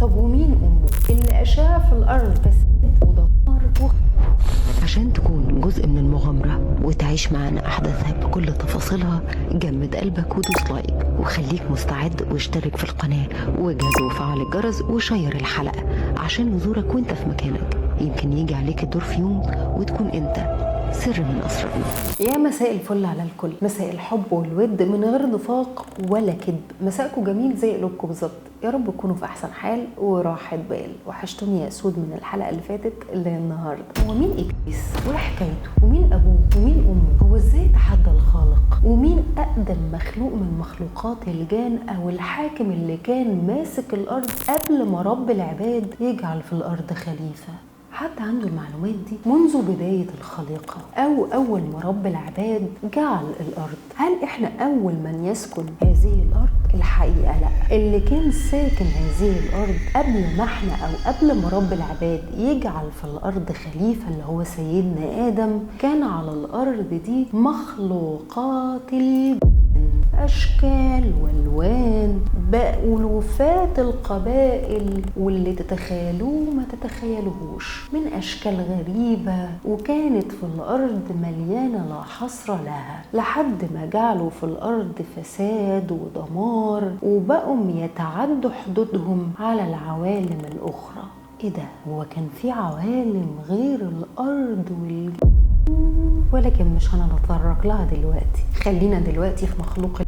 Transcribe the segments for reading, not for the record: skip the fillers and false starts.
طب ومين أمه اللي أشاع في الأرض فساد ودمار عشان تكون جزء من المغامرة وتعيش معانا أحداثها بكل تفاصيلها، جمد قلبك ودوس لايك وخليك مستعد واشترك في القناة واجهز وفعل الجرس وشير الحلقة عشان نزورك وانت في مكانك. يمكن يجي عليك الدور في يوم وتكون انت سر من أسرارنا. يا مساء الفل على الكل، مساء الحب والود من غير نفاق ولا كذب. مساءكم جميل زي قلوبكم بالظبط. يا رب تكونوا في احسن حال وراحه بال. وحشتوني يا اسود من الحلقه اللي فاتت للنهارده. هو مين ابليس وحكايته ومين ابوه ومين امه؟ هو ازاي تحدى الخالق؟ ومين اقدم مخلوق من مخلوقات الجان او الحاكم اللي كان ماسك الارض قبل ما رب العباد يجعل في الارض خليفه؟ حد عنده المعلومات دي منذ بداية الخليقة أو أول ما رب العباد جعل الأرض؟ هل إحنا أول من يسكن هذه الأرض؟ الحقيقة لا، اللي كان ساكن هذه الأرض قبل ما إحنا أو قبل ما رب العباد يجعل في الأرض خليفة اللي هو سيدنا آدم، كان على الأرض دي مخلوقات أشكال والوان بألوفات القبائل واللي تتخيلوه ما تتخيلوهوش من أشكال غريبة، وكانت في الأرض مليانة لا حصر لها لحد ما جعلوا في الأرض فساد ودمار وبقوا يتعدوا حدودهم على العوالم الأخرى. إيه ده؟ هو كان في عوالم غير الأرض ولكن مش هنتطرق لها دلوقتي. خلينا دلوقتي في مخلوق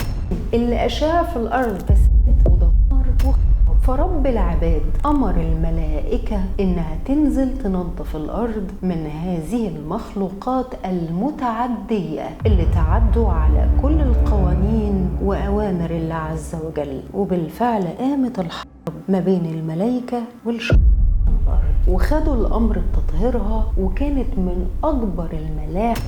اللي أشاع في الأرض فساد ودمار فرب العباد أمر الملائكة إنها تنزل تنظف الأرض من هذه المخلوقات المتعدية اللي تعدوا على كل القوانين وأوامر الله عز وجل. وبالفعل قامت الحرب ما بين الملائكة والشياطين وخدوا الأمر بتطهيرها، وكانت من أكبر الملاحم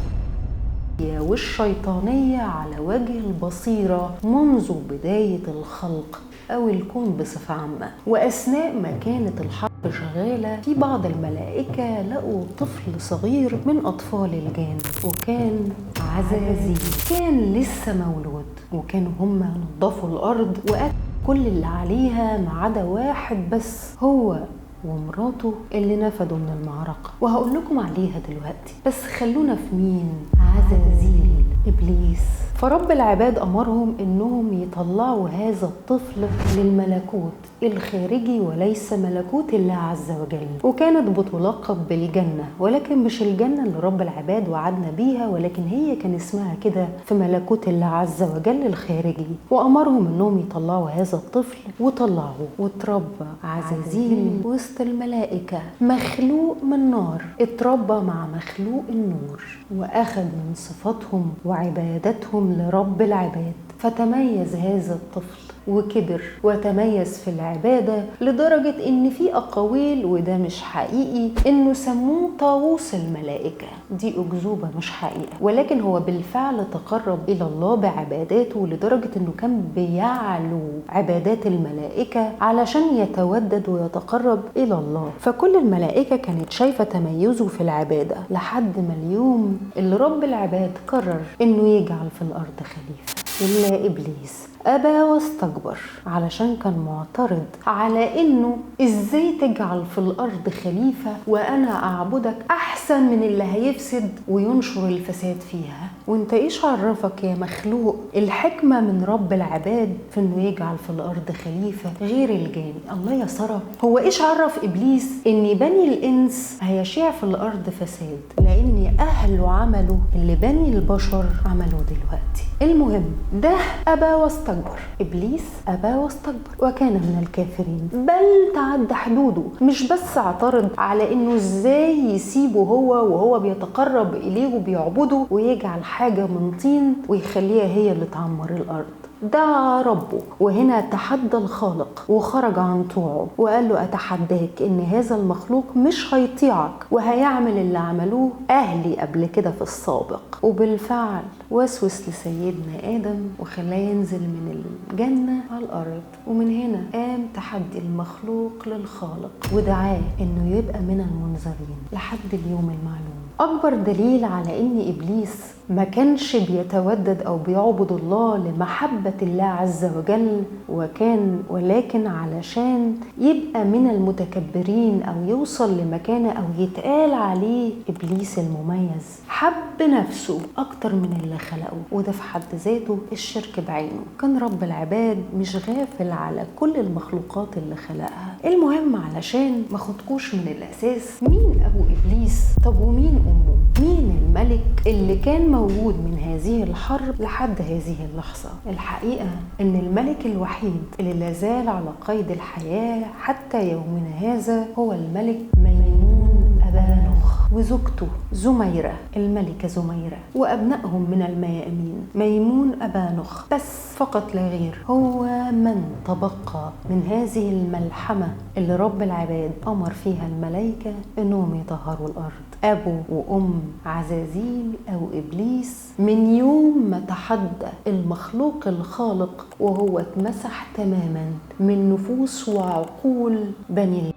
والشيطانية على وجه البصيرة منذ بداية الخلق أو الكون بصفة عامة. وأثناء ما كانت الحرب شغالة، في بعض الملائكة لقوا طفل صغير من أطفال الجان، وكان عزازيل، كان لسه مولود، وكانوا هم نظفوا الأرض وأكلوا كل اللي عليها ما عدا واحد بس، هو ومراته اللي نفدوا من المعركة، وهقول لكم عليها دلوقتي. بس خلونا في مين؟ عزازيل، إبليس. فرب العباد أمرهم إنهم يطلعوا هذا الطفل للملكوت الخارجي وليس ملكوت الله عز وجل، وكانت بتلقب بالجنة، ولكن مش الجنة اللي رب العباد وعدنا بيها، ولكن هي كان اسمها كده في ملكوت الله عز وجل الخارجي. وأمرهم إنهم يطلعوا هذا الطفل، وطلعوه واتربى عزازيل وسط الملائكة، مخلوق من نار اتربى مع مخلوق النور، وأخذ من صفاتهم وعبادتهم لرب العباد. فتميز هذا الطفل وكبر وتميز في العبادة لدرجة ان في اقاويل، وده مش حقيقي، انه سموه طاووس الملائكة. دي اكذوبة مش حقيقة، ولكن هو بالفعل تقرب الى الله بعباداته لدرجة انه كان بيعلو عبادات الملائكة علشان يتودد ويتقرب الى الله. فكل الملائكة كانت شايفة تميزه في العبادة لحد ما اليوم اللي رب العباد قرر انه يجعل في الارض خليفة، إلا إبليس أبى واستكبر علشان كان معترض على إنه إزاي تجعل في الأرض خليفة وأنا أعبدك أحسن من اللي هيفسد وينشر الفساد فيها. وإنت إيش عرفك يا مخلوق الحكمة من رب العباد في إنه يجعل في الأرض خليفة غير الجان؟ الله يا سارة، هو إيش عرف إبليس إن بني الإنس هيشيع في الأرض فساد؟ لأن أهل عمله اللي بني البشر عملوا دلوقتي. المهم ده أبى واستكبر، إبليس أبى واستكبر وكان من الكافرين، بل تعدى حدوده. مش بس اعترض على إنه إزاي يسيبه هو وهو بيتقرب إليه وبيعبده ويجعل حاجة من طين ويخليها هي اللي تعمر الأرض، دعا ربه وهنا تحدى الخالق وخرج عن طوعه وقال له أتحداك إن هذا المخلوق مش هيطيعك وهيعمل اللي عملوه أهلي قبل كده في السابق. وبالفعل وسوس لسيدنا آدم وخلاه ينزل من الجنة على الأرض، ومن هنا قام تحدي المخلوق للخالق ودعاه إنه يبقى من المنذرين لحد اليوم المعلوم. أكبر دليل على إن إبليس ما كانش بيتودد أو بيعبد الله لمحبة محبة الله عز وجل، ولكن علشان يبقى من المتكبرين أو يوصل لمكانة أو يتقال عليه إبليس المميز، حب نفسه أكتر من اللي خلقه، وده في حد ذاته الشرك بعينه. كان رب العباد مش غافل على كل المخلوقات اللي خلقها. المهم علشان ما خدكوش من الأساس، مين أبو إبليس؟ طب ومين أمه؟ مين الملك اللي كان موجود من هذه الحرب لحد هذه اللحظة؟ الحقيقة إن الملك الوحيد اللي لازال على قيد الحياة حتى يومنا هذا هو الملك ميمون أبانخ وزوجته زميرة، الملكة زميرة، وأبنائهم من الميامين ميمون أبانخ، بس فقط لا غير. هو من تبقى من هذه الملحمة اللي رب العباد أمر فيها الملائكة إنهم يطهروا الأرض. أبو وأم عزازيل أو إبليس من يوم ما تحدى المخلوق الخالق وهو اتمسح تماما من نفوس وعقول بني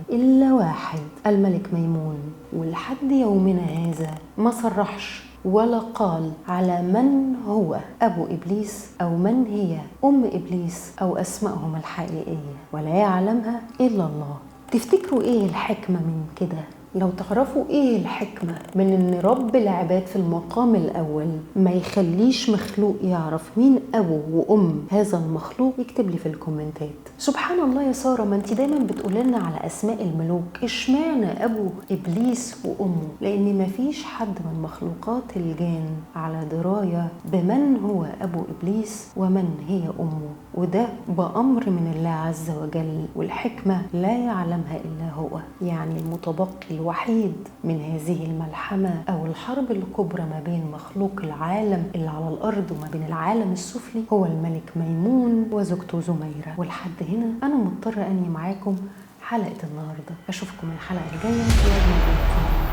إلا واحد، الملك ميمون. ولحد يومنا هذا ما صرحش ولا قال على من هو أبو إبليس أو من هي أم إبليس أو أسمائهم الحقيقية، ولا يعلمها إلا الله. تفتكروا إيه الحكمة من كده؟ لو تعرفوا ايه الحكمة من ان رب العباد في المقام الاول ما يخليش مخلوق يعرف مين ابو وام هذا المخلوق، يكتب لي في الكومنتات. سبحان الله يا سارة، ما انت دايما بتقولنا على اسماء الملوك، اشمعنى ابو ابليس وامه؟ لان ما فيش حد من مخلوقات الجان على دراية بمن هو ابو ابليس ومن هي امه، وده بأمر من الله عز وجل، والحكمة لا يعلمها الا هو. يعني المتبقي الوحيد من هذه الملحمة أو الحرب الكبرى ما بين مخلوق العالم اللي على الأرض وما بين العالم السفلي هو الملك ميمون وزوجته زميرة. ولحد هنا أنا مضطرة أني معاكم حلقة النهاردة. أشوفكم الحلقة الجاية.